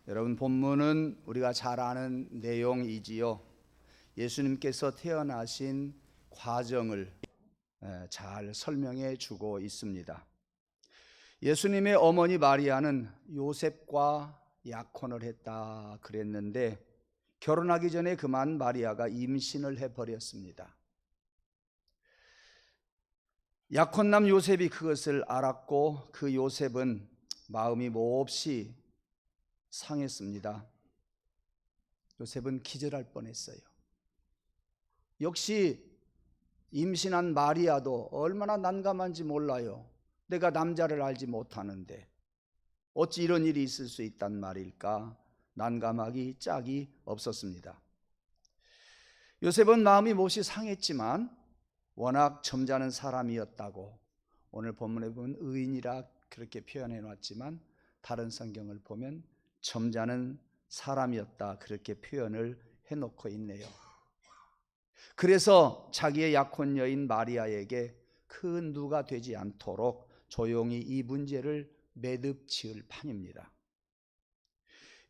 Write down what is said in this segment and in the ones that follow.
여러분, 본문은 우리가 잘 아는 내용이지요. 예수님께서 태어나신 과정을 잘 설명해 주고 있습니다. 예수님의 어머니 마리아는 요셉과 약혼을 했다 그랬는데, 결혼하기 전에 그만 마리아가 임신을 해버렸습니다. 약혼남 요셉이 그것을 알았고, 그 요셉은 마음이 몹시 상했습니다. 요셉은 기절할 뻔했어요. 역시 임신한 마리아도 얼마나 난감한지 몰라요. 내가 남자를 알지 못하는데 어찌 이런 일이 있을 수 있단 말일까? 난감하기 짝이 없었습니다. 요셉은 마음이 몹시 상했지만 워낙 점잖은 사람이었다고, 오늘 본문에 보면 의인이라 그렇게 표현해 놨지만 다른 성경을 보면 점잖은 사람이었다 그렇게 표현을 해놓고 있네요. 그래서 자기의 약혼 여인 마리아에게 큰 누가 되지 않도록 조용히 이 문제를 매듭 지을 판입니다.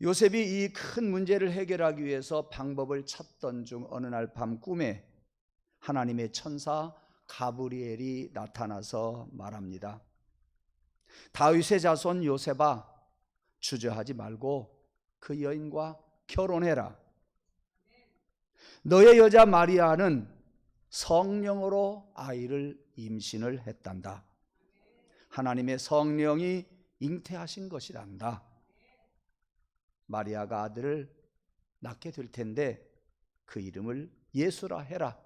요셉이 이 큰 문제를 해결하기 위해서 방법을 찾던 중 어느 날 밤 꿈에 하나님의 천사 가브리엘이 나타나서 말합니다. 다윗의 자손 요셉아, 주저하지 말고 그 여인과 결혼해라. 너의 여자 마리아는 성령으로 아이를 임신을 했단다. 하나님의 성령이 잉태하신 것이란다. 마리아가 아들을 낳게 될 텐데 그 이름을 예수라 해라.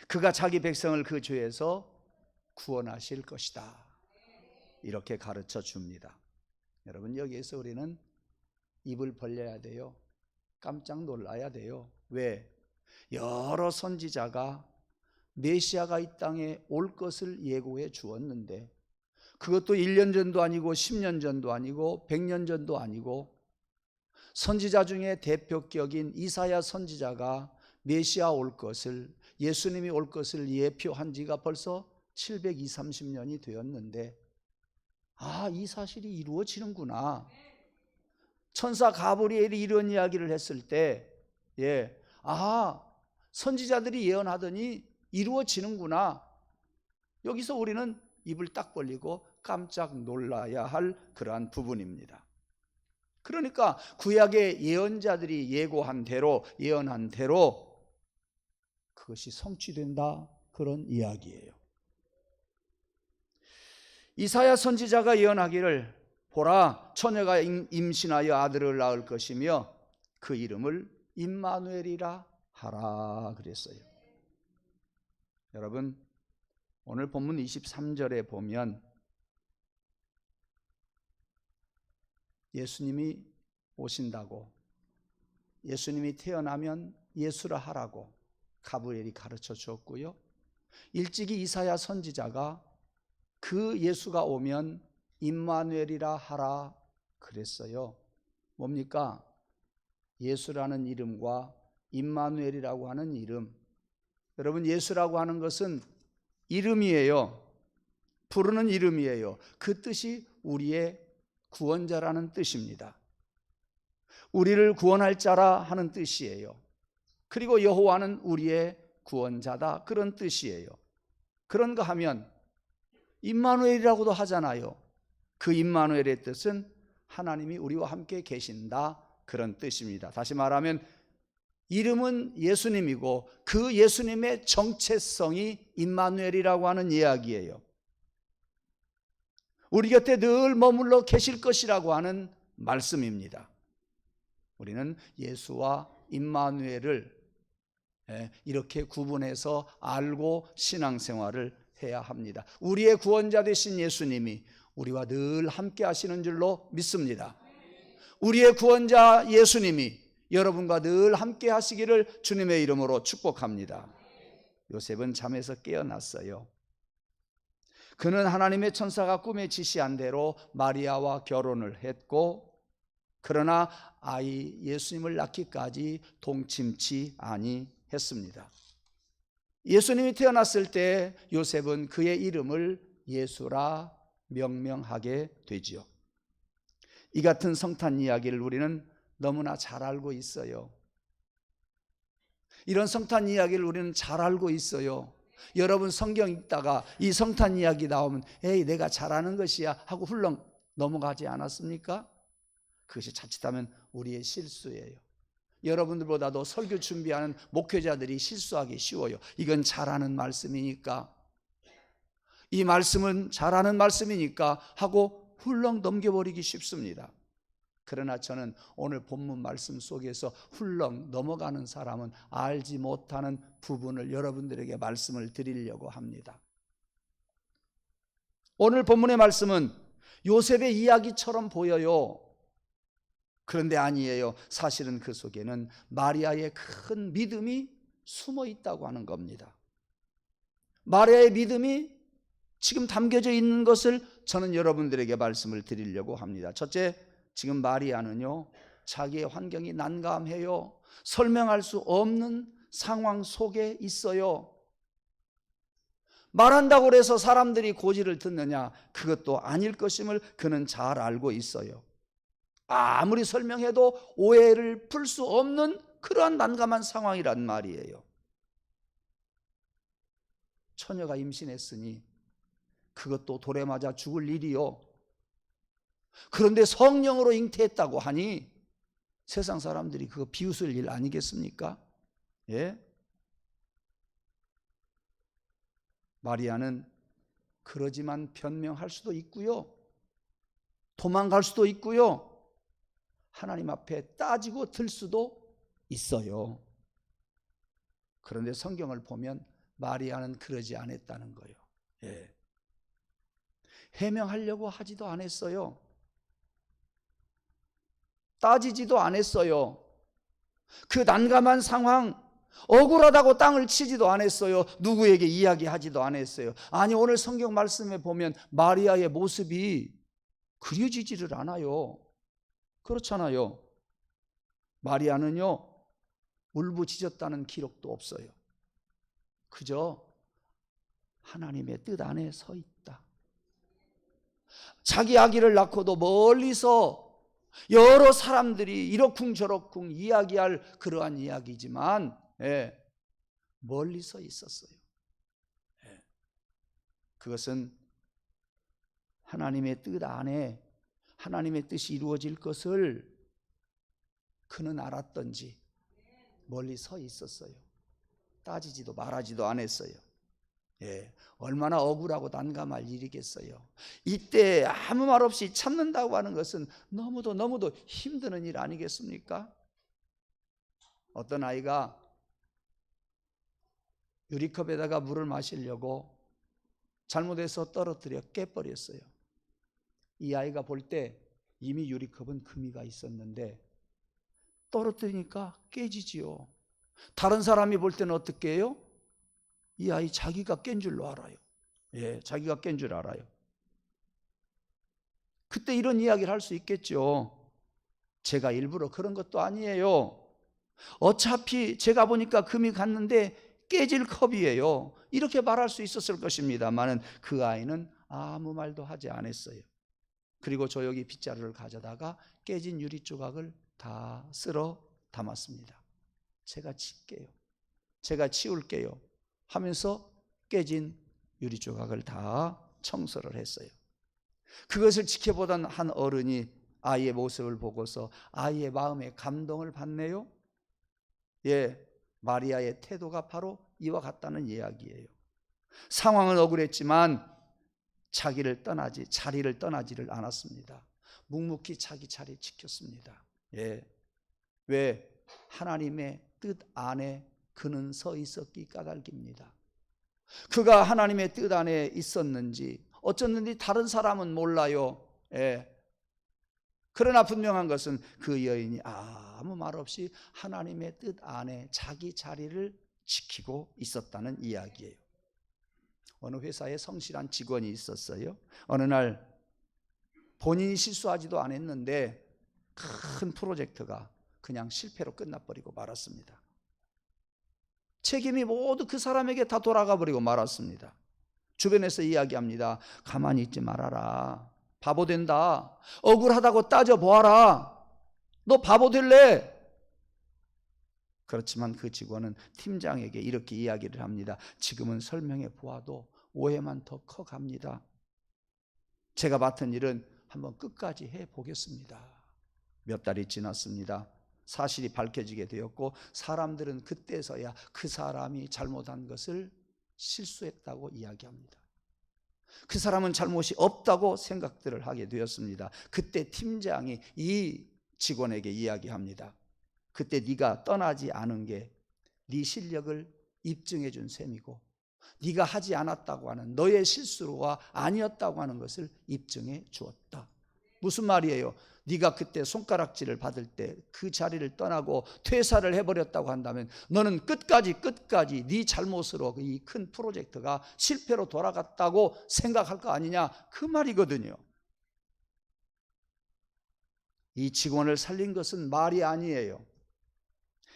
그가 자기 백성을 그 죄에서 구원하실 것이다. 이렇게 가르쳐 줍니다. 여러분, 여기에서 우리는 입을 벌려야 돼요. 깜짝 놀라야 돼요. 왜? 여러 선지자가 메시아가 이 땅에 올 것을 예고해 주었는데, 그것도 1년 전도 아니고 10년 전도 아니고 100년 전도 아니고, 선지자 중에 대표격인 이사야 선지자가 메시아 올 것을, 예수님이 올 것을 예표한 지가 벌써 720~30년이 되었는데, 이 사실이 이루어지는구나. 천사 가브리엘이 이런 이야기를 했을 때, 선지자들이 예언하더니 이루어지는구나. 여기서 우리는 입을 딱 벌리고 깜짝 놀라야 할 그러한 부분입니다. 그러니까 구약의 예언자들이 예고한 대로, 예언한 대로 그것이 성취된다, 그런 이야기예요. 이사야 선지자가 예언하기를, 보라, 처녀가 임신하여 아들을 낳을 것이며 그 이름을 임마누엘이라 하라 그랬어요. 여러분, 오늘 본문 23절에 보면 예수님이 오신다고, 예수님이 태어나면 예수라 하라고 가브리엘이 가르쳐 주었고요, 일찍이 이사야 선지자가 그 예수가 오면 임마누엘이라 하라 그랬어요. 뭡니까? 예수라는 이름과 임마누엘이라고 하는 이름. 여러분, 예수라고 하는 것은 이름이에요. 부르는 이름이에요. 그 뜻이 우리의 구원자라는 뜻입니다. 우리를 구원할 자라 하는 뜻이에요. 그리고 여호와는 우리의 구원자다, 그런 뜻이에요. 그런가 하면 임마누엘이라고도 하잖아요. 그 임마누엘의 뜻은 하나님이 우리와 함께 계신다, 그런 뜻입니다. 다시 말하면 이름은 예수님이고 그 예수님의 정체성이 임마누엘이라고 하는 이야기예요. 우리 곁에 늘 머물러 계실 것이라고 하는 말씀입니다. 우리는 예수와 임마누엘을 이렇게 구분해서 알고 신앙생활을 해야 합니다. 우리의 구원자 되신 예수님이 우리와 늘 함께 하시는 줄로 믿습니다. 우리의 구원자 예수님이 여러분과 늘 함께 하시기를 주님의 이름으로 축복합니다. 요셉은 잠에서 깨어났어요. 그는 하나님의 천사가 꿈에 지시한 대로 마리아와 결혼을 했고, 그러나 아이 예수님을 낳기까지 동침치 아니했습니다. 예수님이 태어났을 때 요셉은 그의 이름을 예수라 명명하게 되지요. 이 같은 성탄 이야기를 우리는 너무나 잘 알고 있어요. 이런 성탄 이야기를 우리는 잘 알고 있어요. 여러분 성경 읽다가 이 성탄 이야기 나오면 에이 내가 잘하는 것이야 하고 훌렁 넘어가지 않았습니까? 그것이 자칫하면 우리의 실수예요. 여러분들보다도 설교 준비하는 목회자들이 실수하기 쉬워요. 이건 잘하는 말씀이니까, 이 말씀은 잘하는 말씀이니까 하고 훌렁 넘겨버리기 쉽습니다. 그러나 저는 오늘 본문 말씀 속에서 훌렁 넘어가는 사람은 알지 못하는 부분을 여러분들에게 말씀을 드리려고 합니다. 오늘 본문의 말씀은 요셉의 이야기처럼 보여요. 그런데 아니에요. 사실은 그 속에는 마리아의 큰 믿음이 숨어 있다고 하는 겁니다. 마리아의 믿음이 지금 담겨져 있는 것을 저는 여러분들에게 말씀을 드리려고 합니다. 첫째, 지금 마리아는요, 자기의 환경이 난감해요. 설명할 수 없는 상황 속에 있어요. 말한다고 해서 사람들이 고지를 듣느냐? 그것도 아닐 것임을 그는 잘 알고 있어요. 아무리 설명해도 오해를 풀 수 없는 그러한 난감한 상황이란 말이에요. 처녀가 임신했으니 그것도 돌에 맞아 죽을 일이요. 그런데 성령으로 잉태했다고 하니 세상 사람들이 그거 비웃을 일 아니겠습니까? 예? 마리아는 그러지만 변명할 수도 있고요, 도망갈 수도 있고요, 하나님 앞에 따지고 들 수도 있어요. 그런데 성경을 보면 마리아는 그러지 않았다는 거예요. 예. 해명하려고 하지도 않았어요. 따지지도 않았어요. 그 난감한 상황, 억울하다고 땅을 치지도 않았어요. 누구에게 이야기하지도 않았어요. 아니, 오늘 성경 말씀에 보면 마리아의 모습이 그려지지를 않아요. 그렇잖아요. 마리아는요, 울부짖었다는 기록도 없어요. 그저 하나님의 뜻 안에 서 있다. 자기 아기를 낳고도 멀리서 여러 사람들이 이러쿵저러쿵 이야기할 그러한 이야기지만, 예, 멀리서 있었어요. 예. 그것은 하나님의 뜻 안에 하나님의 뜻이 이루어질 것을 그는 알았던지 멀리 서 있었어요. 따지지도 말하지도 않았어요. 예, 얼마나 억울하고 난감할 일이겠어요. 이때 아무 말 없이 참는다고 하는 것은 너무도 힘드는 일 아니겠습니까? 어떤 아이가 유리컵에다가 물을 마시려고 잘못해서 떨어뜨려 깨버렸어요. 이 아이가 볼 때 이미 유리컵은 금이가 있었는데 떨어뜨리니까 깨지지요. 다른 사람이 볼 때는 어떻게 해요? 이 아이 자기가 깬 줄로 알아요. 예, 자기가 깬 줄 알아요. 그때 이런 이야기를 할 수 있겠죠. 제가 일부러 그런 것도 아니에요. 어차피 제가 보니까 금이 갔는데 깨질 컵이에요. 이렇게 말할 수 있었을 것입니다만은 그 아이는 아무 말도 하지 않았어요. 그리고 조용히 빗자루를 가져다가 깨진 유리 조각을 다 쓸어 담았습니다. 제가 칠게요. 제가 치울게요. 하면서 깨진 유리 조각을 다 청소를 했어요. 그것을 지켜보던 한 어른이 아이의 모습을 보고서 아이의 마음에 감동을 받네요. 예, 마리아의 태도가 바로 이와 같다는 이야기예요. 상황은 억울했지만 자리를 떠나지를 않았습니다. 묵묵히 자기 자리 지켰습니다. 예, 왜? 하나님의 뜻 안에 그는 서 있었기 까닭입니다. 그가 하나님의 뜻 안에 있었는지 어쩌는지 다른 사람은 몰라요. 예. 그러나 분명한 것은 그 여인이 아무 말 없이 하나님의 뜻 안에 자기 자리를 지키고 있었다는 이야기예요. 어느 회사에 성실한 직원이 있었어요. 어느 날 본인이 실수하지도 않았는데 큰 프로젝트가 그냥 실패로 끝나버리고 말았습니다. 책임이 모두 그 사람에게 다 돌아가 버리고 말았습니다. 주변에서 이야기합니다. 가만히 있지 말아라. 바보 된다. 억울하다고 따져보아라. 너 바보 될래? 그렇지만 그 직원은 팀장에게 이렇게 이야기를 합니다. 지금은 설명해 보아도 오해만 더 커갑니다. 제가 맡은 일은 한번 끝까지 해보겠습니다. 몇 달이 지났습니다. 사실이 밝혀지게 되었고 사람들은 그때서야 그 사람이 잘못한 것을 실수했다고 이야기합니다. 그 사람은 잘못이 없다고 생각들을 하게 되었습니다. 그때 팀장이 이 직원에게 이야기합니다. 그때 네가 떠나지 않은 게 네 실력을 입증해 준 셈이고 네가 하지 않았다고 하는 너의 실수가 아니었다고 하는 것을 입증해 주었다. 무슨 말이에요? 네가 그때 손가락질을 받을 때 그 자리를 떠나고 퇴사를 해버렸다고 한다면 너는 끝까지 네 잘못으로 이 큰 프로젝트가 실패로 돌아갔다고 생각할 거 아니냐, 그 말이거든요. 이 직원을 살린 것은 말이 아니에요.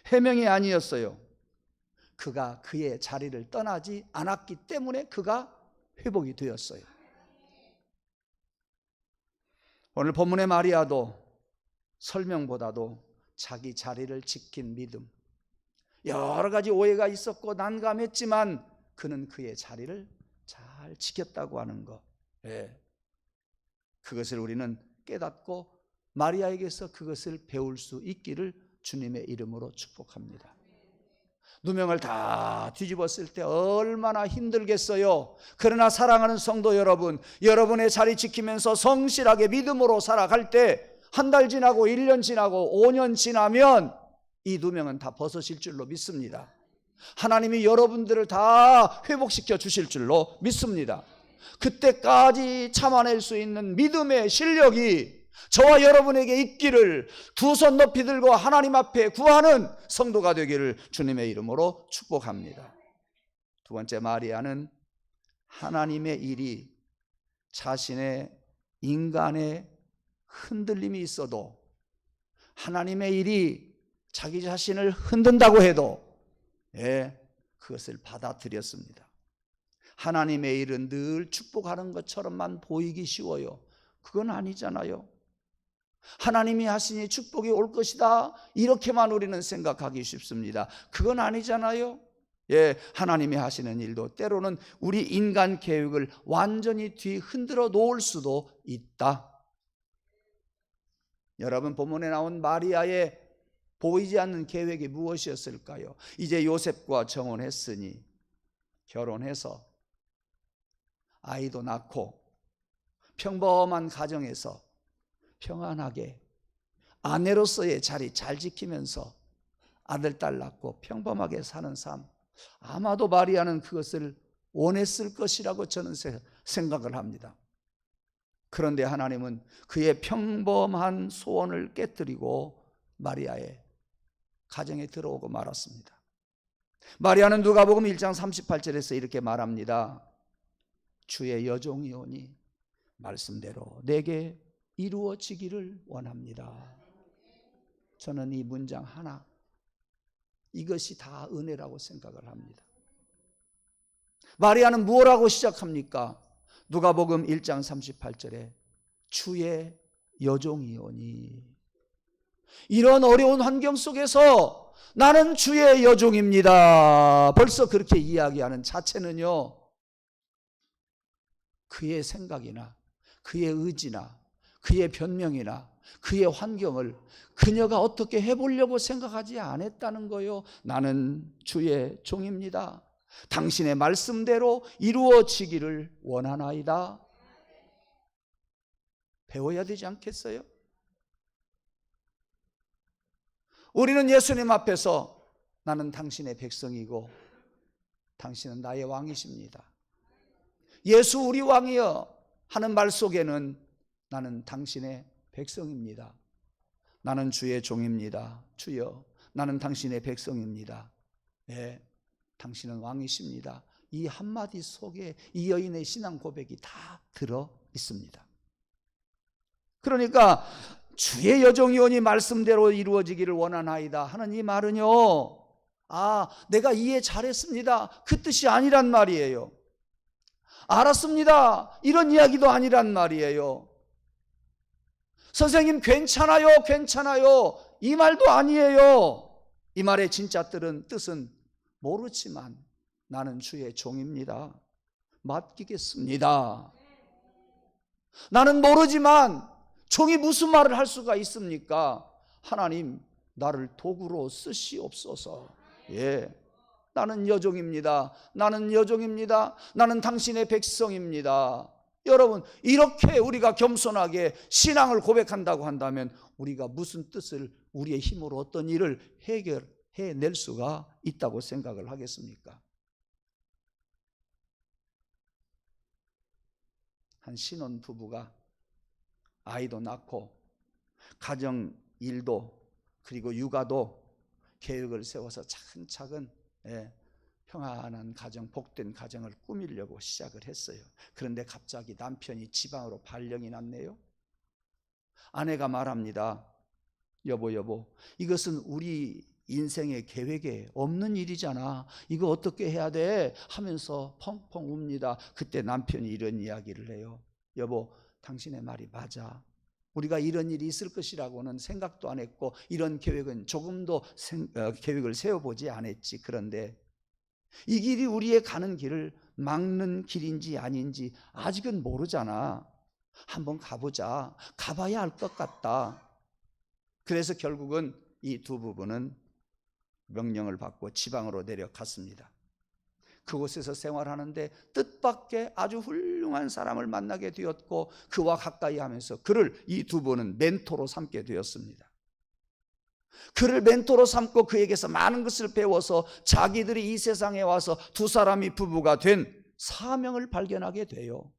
해명이 아니었어요. 그가 그의 자리를 떠나지 않았기 때문에 그가 회복이 되었어요. 오늘 본문의 마리아도 설명보다도 자기 자리를 지킨 믿음, 여러 가지 오해가 있었고 난감했지만 그는 그의 자리를 잘 지켰다고 하는 것, 그것을 우리는 깨닫고 마리아에게서 그것을 배울 수 있기를 주님의 이름으로 축복합니다. 누명을 다 뒤집었을 때 얼마나 힘들겠어요. 그러나 사랑하는 성도 여러분, 여러분의 자리 지키면서 성실하게 믿음으로 살아갈 때 한 달 지나고 1년 지나고 5년 지나면 이 누명은 다 벗어질 줄로 믿습니다. 하나님이 여러분들을 다 회복시켜 주실 줄로 믿습니다. 그때까지 참아낼 수 있는 믿음의 실력이 저와 여러분에게 있기를 두 손 높이 들고 하나님 앞에 구하는 성도가 되기를 주님의 이름으로 축복합니다. 두 번째, 마리아는 하나님의 일이 자신의 인간의 흔들림이 있어도, 하나님의 일이 자기 자신을 흔든다고 해도 그것을 받아들였습니다. 하나님의 일은 늘 축복하는 것처럼만 보이기 쉬워요. 그건 아니잖아요. 하나님이 하시니 축복이 올 것이다, 이렇게만 우리는 생각하기 쉽습니다. 그건 아니잖아요. 하나님이 하시는 일도 때로는 우리 인간 계획을 완전히 뒤흔들어 놓을 수도 있다. 여러분, 본문에 나온 마리아의 보이지 않는 계획이 무엇이었을까요? 이제 요셉과 정혼했으니 결혼해서 아이도 낳고 평범한 가정에서 평안하게 아내로서의 자리 잘 지키면서 아들, 딸 낳고 평범하게 사는 삶, 아마도 마리아는 그것을 원했을 것이라고 저는 생각을 합니다. 그런데 하나님은 그의 평범한 소원을 깨뜨리고 마리아의 가정에 들어오고 말았습니다. 마리아는 누가복음 1장 38절에서 이렇게 말합니다. 주의 여종이오니 말씀대로 내게 이루어지기를 원합니다. 저는 이 문장 하나, 이것이 다 은혜라고 생각을 합니다. 마리아는 무엇하고 시작합니까? 누가복음 1장 38절에 주의 여종이오니, 이런 어려운 환경 속에서 나는 주의 여종입니다, 벌써 그렇게 이야기하는 자체는요, 그의 생각이나 그의 의지나 그의 변명이나 그의 환경을 그녀가 어떻게 해보려고 생각하지 않았다는 거요. 나는 주의 종입니다, 당신의 말씀대로 이루어지기를 원하나이다. 배워야 되지 않겠어요? 우리는 예수님 앞에서 나는 당신의 백성이고 당신은 나의 왕이십니다, 예수 우리 왕이여 하는 말 속에는 나는 당신의 백성입니다, 나는 주의 종입니다, 주여 나는 당신의 백성입니다, 당신은 왕이십니다, 이 한마디 속에 이 여인의 신앙 고백이 다 들어 있습니다. 그러니까 주의 여종이오니 말씀대로 이루어지기를 원하나이다 하는 이 말은요, 내가 이해 잘했습니다, 그 뜻이 아니란 말이에요. 알았습니다, 이런 이야기도 아니란 말이에요. 선생님 괜찮아요, 괜찮아요. 이 말도 아니에요. 이 말의 진짜 뜻은 모르지만 나는 주의 종입니다. 맡기겠습니다. 나는 모르지만 종이 무슨 말을 할 수가 있습니까? 하나님, 나를 도구로 쓰시옵소서. 예, 나는 여종입니다. 나는 여종입니다. 나는 당신의 백성입니다. 여러분, 이렇게 우리가 겸손하게 신앙을 고백한다고 한다면 우리가 무슨 뜻을 우리의 힘으로 어떤 일을 해결해낼 수가 있다고 생각을 하겠습니까? 한 신혼 부부가 아이도 낳고 가정 일도 그리고 육아도 계획을 세워서 차근차근 평안한 가정, 복된 가정을 꾸미려고 시작을 했어요. 그런데 갑자기 남편이 지방으로 발령이 났네요. 아내가 말합니다. 여보, 이것은 우리 인생의 계획에 없는 일이잖아. 이거 어떻게 해야 돼? 하면서 펑펑 웁니다. 그때 남편이 이런 이야기를 해요. 여보, 당신의 말이 맞아. 우리가 이런 일이 있을 것이라고는 생각도 안 했고 이런 계획은 조금도 계획을 세워보지 않았지. 그런데 이 길이 우리의 가는 길을 막는 길인지 아닌지 아직은 모르잖아. 한번 가보자. 가봐야 알 것 같다. 그래서 결국은 이 두 부부는 명령을 받고 지방으로 내려갔습니다. 그곳에서 생활하는데 뜻밖의 아주 훌륭한 사람을 만나게 되었고 그와 가까이 하면서 그를 이 두 분은 멘토로 삼게 되었습니다. 그를 멘토로 삼고 그에게서 많은 것을 배워서 자기들이 이 세상에 와서 두 사람이 부부가 된 사명을 발견하게 돼요.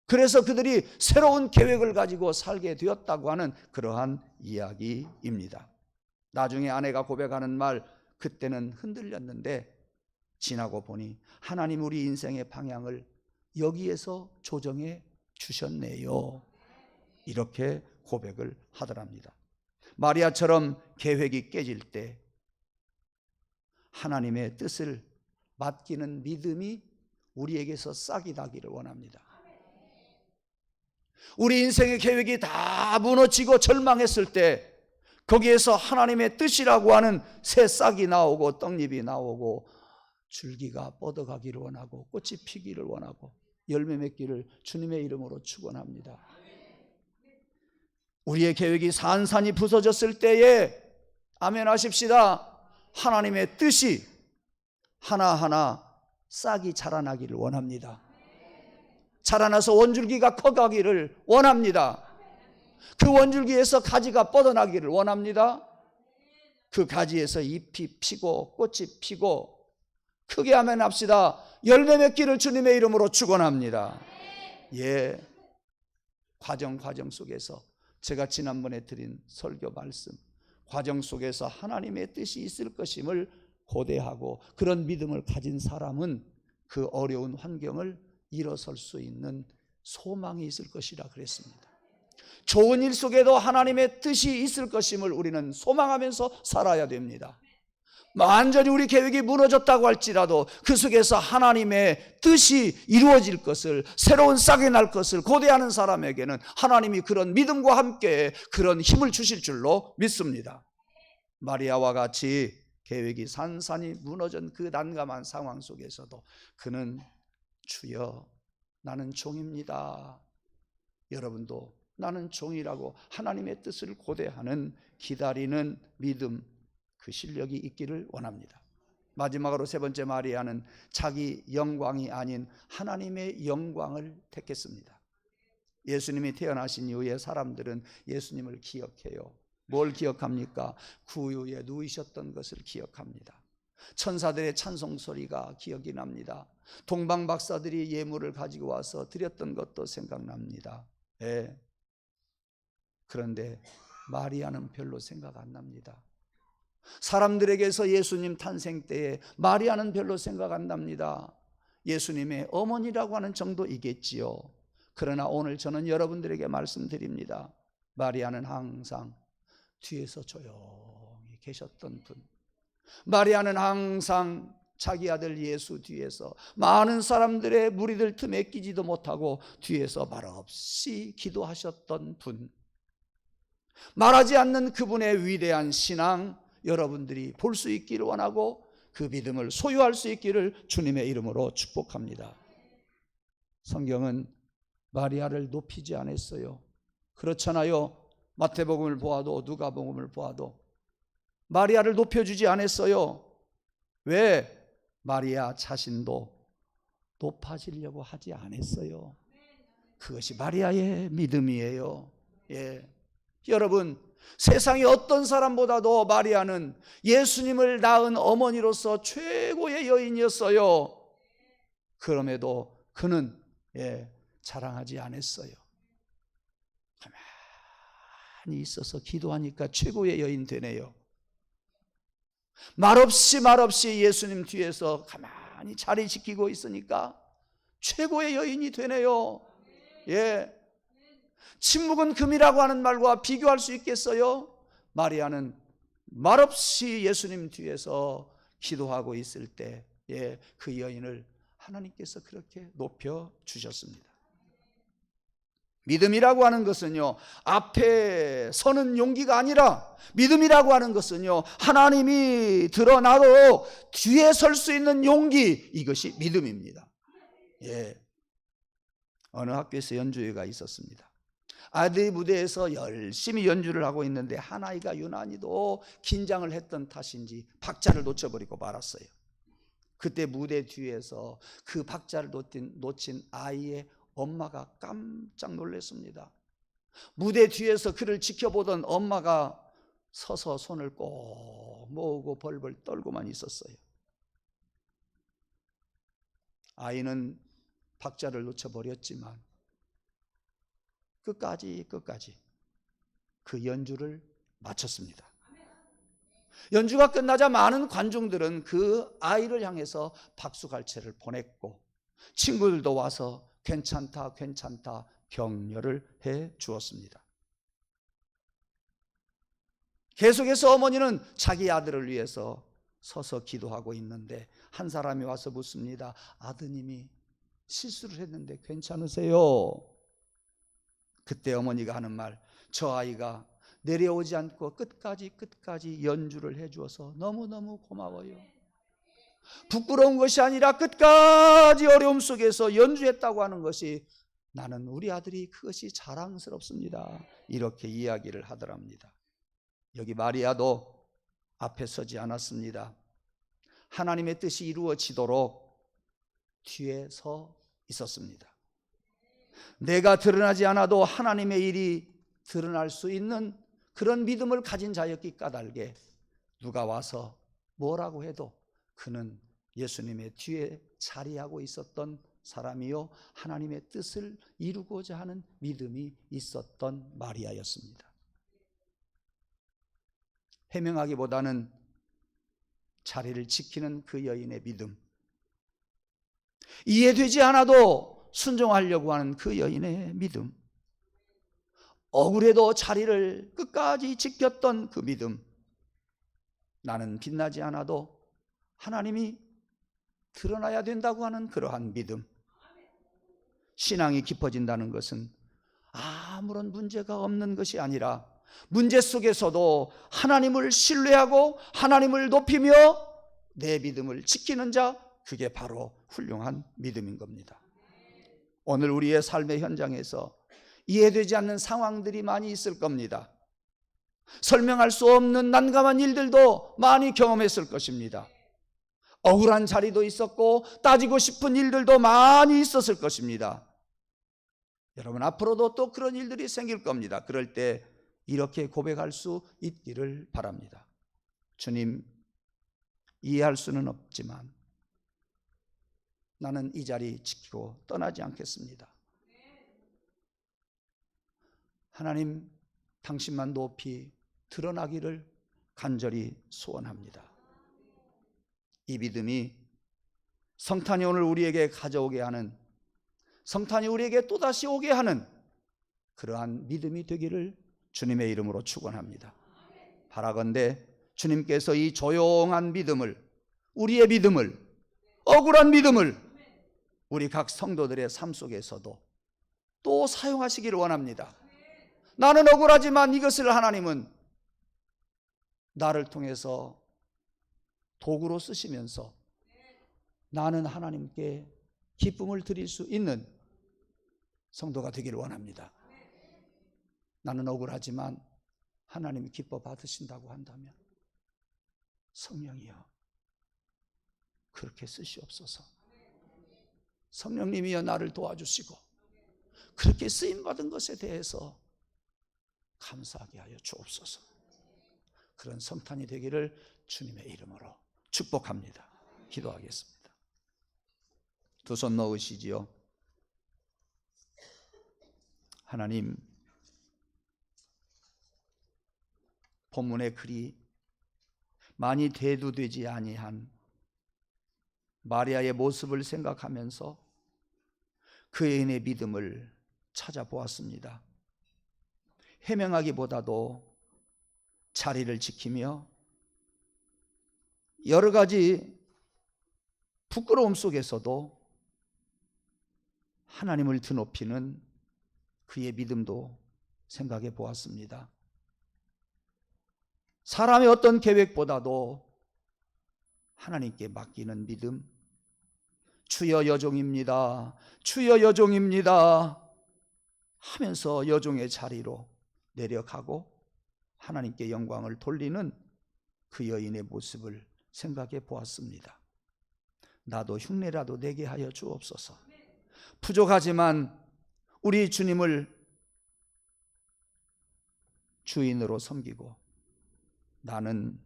그래서 그들이 새로운 계획을 가지고 살게 되었다고 하는 그러한 이야기입니다. 나중에 아내가 고백하는 말, 그때는 흔들렸는데 지나고 보니 하나님 우리 인생의 방향을 여기에서 조정해 주셨네요. 이렇게 고백을 하더랍니다. 마리아처럼 계획이 깨질 때 하나님의 뜻을 맡기는 믿음이 우리에게서 싹이 나기를 원합니다. 우리 인생의 계획이 다 무너지고 절망했을 때 거기에서 하나님의 뜻이라고 하는 새 싹이 나오고 떡잎이 나오고 줄기가 뻗어가기를 원하고 꽃이 피기를 원하고 열매 맺기를 주님의 이름으로 축원합니다. 우리의 계획이 산산이 부서졌을 때에 아멘 하십시다. 하나님의 뜻이 하나하나 싹이 자라나기를 원합니다. 자라나서 원줄기가 커가기를 원합니다. 그 원줄기에서 가지가 뻗어나기를 원합니다. 그 가지에서 잎이 피고 꽃이 피고 크게 아멘 합시다. 열매 맺기를 주님의 이름으로 축원합니다. 예, 과정 속에서 제가 지난번에 드린 설교 말씀, 과정 속에서 하나님의 뜻이 있을 것임을 고대하고 그런 믿음을 가진 사람은 그 어려운 환경을 일어설 수 있는 소망이 있을 것이라 그랬습니다. 좋은 일 속에도 하나님의 뜻이 있을 것임을 우리는 소망하면서 살아야 됩니다. 완전히 우리 계획이 무너졌다고 할지라도 그 속에서 하나님의 뜻이 이루어질 것을, 새로운 싹이 날 것을 고대하는 사람에게는 하나님이 그런 믿음과 함께 그런 힘을 주실 줄로 믿습니다. 마리아와 같이 계획이 산산이 무너진 그 난감한 상황 속에서도 그는 주여 나는 종입니다. 여러분도 나는 종이라고 하나님의 뜻을 고대하는 기다리는 믿음, 그 실력이 있기를 원합니다. 마지막으로 세 번째 마리아는 자기 영광이 아닌 하나님의 영광을 택했습니다. 예수님이 태어나신 이후에 사람들은 예수님을 기억해요. 뭘 기억합니까? 구유에 누이셨던 것을 기억합니다. 천사들의 찬송 소리가 기억이 납니다. 동방 박사들이 예물을 가지고 와서 드렸던 것도 생각납니다. 예. 그런데 마리아는 별로 생각 안 납니다. 사람들에게서 예수님 탄생 때에 마리아는 별로 생각 안 납니다. 예수님의 어머니라고 하는 정도이겠지요. 그러나 오늘 저는 여러분들에게 말씀드립니다. 마리아는 항상 뒤에서 조용히 계셨던 분. 마리아는 항상 자기 아들 예수 뒤에서 많은 사람들의 무리들 틈에 끼지도 못하고 뒤에서 말없이 기도하셨던 분, 말하지 않는 그분의 위대한 신앙 여러분들이 볼 수 있기를 원하고 그 믿음을 소유할 수 있기를 주님의 이름으로 축복합니다. 성경은 마리아를 높이지 않았어요. 그렇잖아요. 마태복음을 보아도 누가복음을 보아도 마리아를 높여주지 않았어요. 왜? 마리아 자신도 높아지려고 하지 않았어요. 그것이 마리아의 믿음이에요. 예. 여러분, 세상의 어떤 사람보다도 마리아는 예수님을 낳은 어머니로서 최고의 여인이었어요. 그럼에도 그는 자랑하지 않았어요. 가만히 있어서 기도하니까 최고의 여인 되네요. 말없이 예수님 뒤에서 가만히 자리 지키고 있으니까 최고의 여인이 되네요. 예. 침묵은 금이라고 하는 말과 비교할 수 있겠어요? 마리아는 말없이 예수님 뒤에서 기도하고 있을 때 그 여인을 하나님께서 그렇게 높여 주셨습니다. 믿음이라고 하는 것은요, 앞에 서는 용기가 아니라 믿음이라고 하는 것은요, 하나님이 드러나도 뒤에 설 수 있는 용기, 이것이 믿음입니다. 예. 어느 학교에서 연주회가 있었습니다. 아들이 무대에서 열심히 연주를 하고 있는데 한 아이가 유난히도 긴장을 했던 탓인지 박자를 놓쳐버리고 말았어요. 그때 무대 뒤에서 그 박자를 놓친 아이의 엄마가 깜짝 놀랐습니다. 무대 뒤에서 그를 지켜보던 엄마가 서서 손을 꼭 모으고 벌벌 떨고만 있었어요. 아이는 박자를 놓쳐버렸지만 끝까지 그 연주를 마쳤습니다. 연주가 끝나자 많은 관중들은 그 아이를 향해서 박수갈채를 보냈고 친구들도 와서 괜찮다 격려를 해 주었습니다. 계속해서 어머니는 자기 아들을 위해서 서서 기도하고 있는데 한 사람이 와서 묻습니다. 아드님이 실수를 했는데 괜찮으세요? 그때 어머니가 하는 말, 저 아이가 내려오지 않고 끝까지 연주를 해주어서 너무너무 고마워요. 부끄러운 것이 아니라 끝까지 어려움 속에서 연주했다고 하는 것이 나는 우리 아들이 그것이 자랑스럽습니다. 이렇게 이야기를 하더랍니다. 여기 마리아도 앞에 서지 않았습니다. 하나님의 뜻이 이루어지도록 뒤에 서 있었습니다. 내가 드러나지 않아도 하나님의 일이 드러날 수 있는 그런 믿음을 가진 자였기 까닭에 누가 와서 뭐라고 해도 그는 예수님의 뒤에 자리하고 있었던 사람이요 하나님의 뜻을 이루고자 하는 믿음이 있었던 마리아였습니다. 해명하기보다는 자리를 지키는 그 여인의 믿음, 이해되지 않아도 순종하려고 하는 그 여인의 믿음, 억울해도 자리를 끝까지 지켰던 그 믿음, 나는 빛나지 않아도 하나님이 드러나야 된다고 하는 그러한 믿음. 신앙이 깊어진다는 것은 아무런 문제가 없는 것이 아니라 문제 속에서도 하나님을 신뢰하고 하나님을 높이며 내 믿음을 지키는 자, 그게 바로 훌륭한 믿음인 겁니다. 오늘 우리의 삶의 현장에서 이해되지 않는 상황들이 많이 있을 겁니다. 설명할 수 없는 난감한 일들도 많이 경험했을 것입니다. 억울한 자리도 있었고 따지고 싶은 일들도 많이 있었을 것입니다. 여러분, 앞으로도 또 그런 일들이 생길 겁니다. 그럴 때 이렇게 고백할 수 있기를 바랍니다. 주님, 이해할 수는 없지만 나는 이 자리 지키고 떠나지 않겠습니다. 하나님, 당신만 높이 드러나기를 간절히 소원합니다. 이 믿음이 성탄이 오늘 우리에게 가져오게 하는, 성탄이 우리에게 또다시 오게 하는 그러한 믿음이 되기를 주님의 이름으로 축원합니다. 바라건대 주님께서 이 조용한 믿음을, 우리의 믿음을 억울한 믿음을 우리 각 성도들의 삶 속에서도 또 사용하시기를 원합니다. 나는 억울하지만 이것을 하나님은 나를 통해서 도구로 쓰시면서 나는 하나님께 기쁨을 드릴 수 있는 성도가 되기를 원합니다. 나는 억울하지만 하나님이 기뻐 받으신다고 한다면 성령이여 그렇게 쓰시옵소서. 성령님이여 나를 도와주시고 그렇게 쓰임받은 것에 대해서 감사하게 하여 주옵소서. 그런 성탄이 되기를 주님의 이름으로 축복합니다. 기도하겠습니다. 두 손 넣으시지요. 하나님, 본문의 글이 많이 대두되지 아니한 마리아의 모습을 생각하면서 그 여인의 믿음을 찾아보았습니다. 해명하기보다도 자리를 지키며 여러 가지 부끄러움 속에서도 하나님을 드높이는 그의 믿음도 생각해 보았습니다. 사람의 어떤 계획보다도 하나님께 맡기는 믿음, 주여 여종입니다, 주여 여종입니다 하면서 여종의 자리로 내려가고 하나님께 영광을 돌리는 그 여인의 모습을 생각해 보았습니다. 나도 흉내라도 내게 하여 주옵소서. 부족하지만 우리 주님을 주인으로 섬기고 나는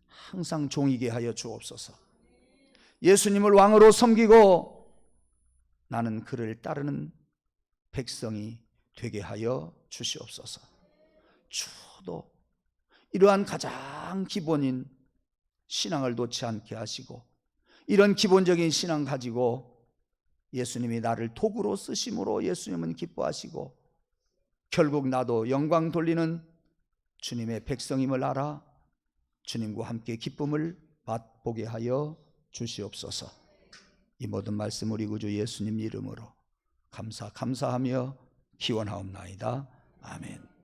항상 종이게 하여 주옵소서. 예수님을 왕으로 섬기고 나는 그를 따르는 백성이 되게 하여 주시옵소서. 주도 이러한 가장 기본인 신앙을 놓지 않게 하시고 이런 기본적인 신앙 가지고 예수님이 나를 도구로 쓰심으로 예수님은 기뻐하시고 결국 나도 영광 돌리는 주님의 백성임을 알아 주님과 함께 기쁨을 맛보게 하여 주시옵소서. 이 모든 말씀 우리 구주 예수님 이름으로 감사하며 기원하옵나이다. 아멘.